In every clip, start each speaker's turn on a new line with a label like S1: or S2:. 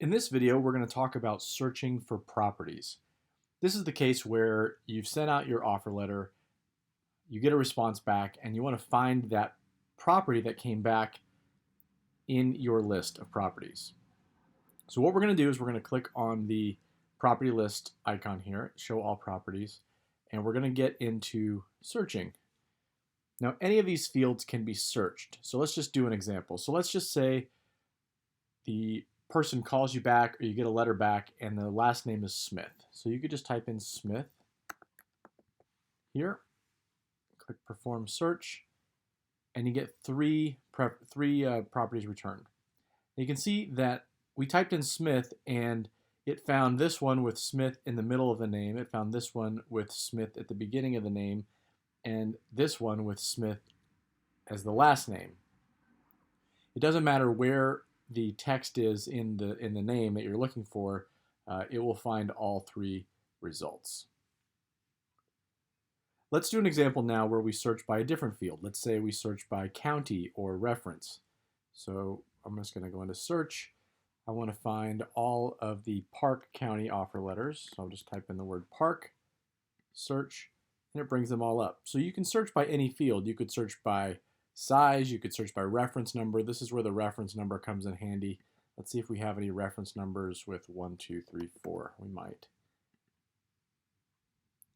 S1: In this video, we're going to talk about searching for properties. This is the case where you've sent out your offer letter, you get a response back, and you want to find that property that came back in your list of properties. So what we're going to do is we're going to click on the property list icon here, show all properties, and we're going to get into searching. Now, any of these fields can be searched. So let's just do an example. So let's just say the person calls you back or you get a letter back and the last name is Smith. So you could just type in Smith here, click perform search, and you get three properties returned. You can see that we typed in Smith and it found this one with Smith in the middle of the name. It found this one with Smith at the beginning of the name and this one with Smith as the last name. It doesn't matter where the text is in the name that you're looking for, it will find all three results. Let's do an example now where we search by a different field. Let's say we search by county or reference. So I'm just going to go into search. I want to find all of the Park County offer letters. So I'll just type in the word Park, search, and it brings them all up. So you can search by any field. You could search by size, you could search by reference number. This is where the reference number comes in handy. Let's see if we have any reference numbers with 1, 2, 3, 4. We might.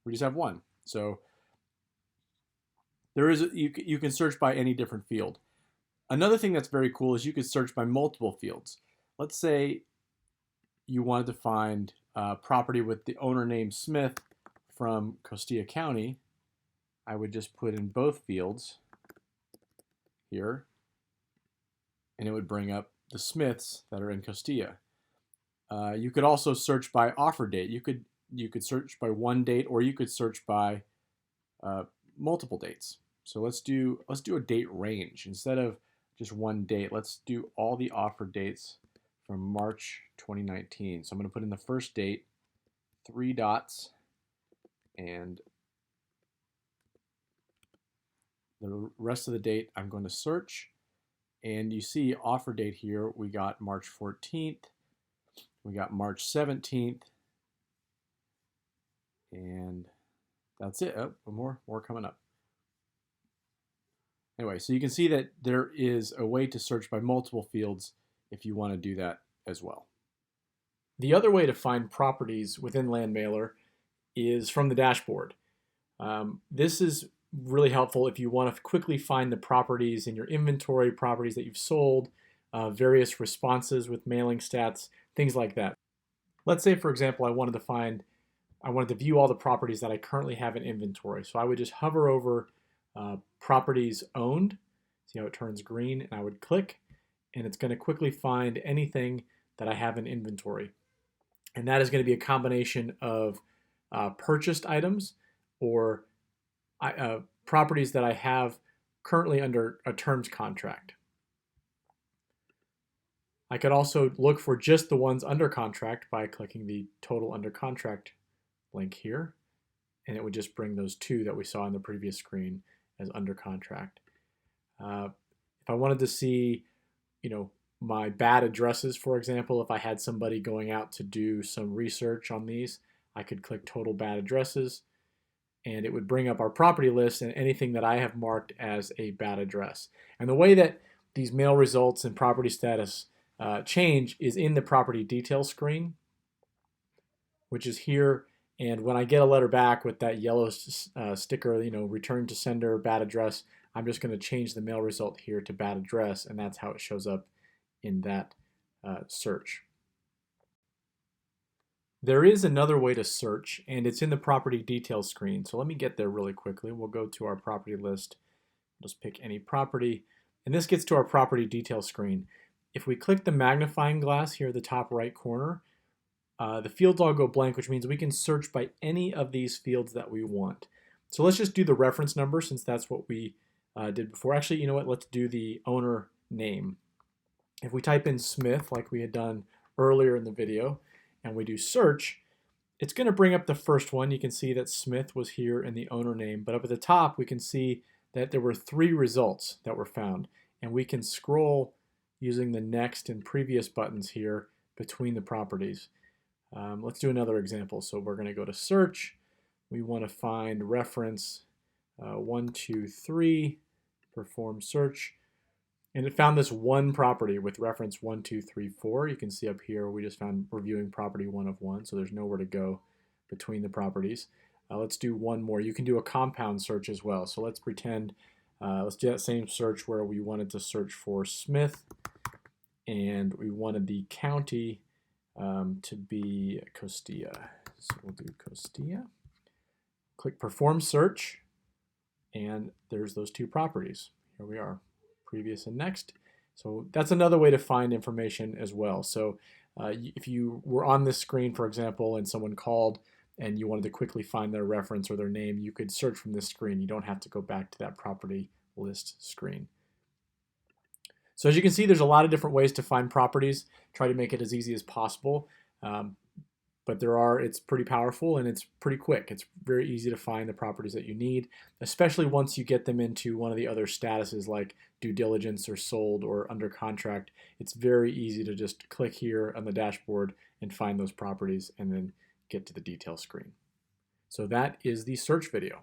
S1: We just have one. So you can search by any different field. Another thing that's very cool is you could search by multiple fields. Let's say you wanted to find property with the owner name Smith from Costilla County. I would just put in both fields here, and it would bring up the Smiths that are in Costilla. You could also search by offer date. You could search by one date, or you could search by multiple dates. So let's do a date range instead of just one date. Let's do all the offer dates from March 2019. So I'm going to put in the first date, 3 dots, and the rest of the date I'm going to search, and you see offer date here. We got March 14th, we got March 17th, and that's it. Oh, more coming up. Anyway, so you can see that there is a way to search by multiple fields if you want to do that as well. The other way to find properties within LandMailer is from the dashboard. This is really helpful if you want to quickly find the properties in your inventory, properties that you've sold, various responses with mailing stats, things like that. Let's say, for example, I wanted to view all the properties that I currently have in inventory. So I would just hover over properties owned, see how it turns green, and I would click, and it's going to quickly find anything that I have in inventory. And that is going to be a combination of purchased items or properties that I have currently under a terms contract. I could also look for just the ones under contract by clicking the total under contract link here, and it would just bring those two that we saw on the previous screen as under contract. If I wanted to see, my bad addresses, for example, if I had somebody going out to do some research on these, I could click total bad addresses, and it would bring up our property list and anything that I have marked as a bad address. And the way that these mail results and property status change is in the property details screen, which is here. And when I get a letter back with that yellow sticker, return to sender, bad address, I'm just going to change the mail result here to bad address, and that's how it shows up in that search. There is another way to search, and it's in the property details screen. So let me get there really quickly. We'll go to our property list, just pick any property, and this gets to our property details screen. If we click the magnifying glass here at the top right corner, the fields all go blank, which means we can search by any of these fields that we want. So let's just do the reference number since that's what we did before. Actually, you know what? Let's do the owner name. If we type in Smith like we had done earlier in the video and we do search, it's going to bring up the first one. You can see that Smith was here in the owner name, but up at the top we can see that there were 3 results that were found, and we can scroll using the next and previous buttons here between the properties. Let's do another example. So we're going to go to search. We want to find reference 123, perform search. And it found this one property with reference 1234. You can see up here we just found reviewing property 1 of 1, so there's nowhere to go between the properties. Let's do one more. You can do a compound search as well. So let's pretend, let's do that same search where we wanted to search for Smith, and we wanted the county to be Costilla. So we'll do Costilla. Click perform search, and there's those two properties. Here we are, previous and next. So that's another way to find information as well. So if you were on this screen, for example, and someone called and you wanted to quickly find their reference or their name, you could search from this screen. You don't have to go back to that property list screen. So as you can see, there's a lot of different ways to find properties. Try to make it as easy as possible. But it's pretty powerful and it's pretty quick. It's very easy to find the properties that you need, especially once you get them into one of the other statuses like due diligence or sold or under contract. It's very easy to just click here on the dashboard and find those properties and then get to the detail screen. So that is the search video.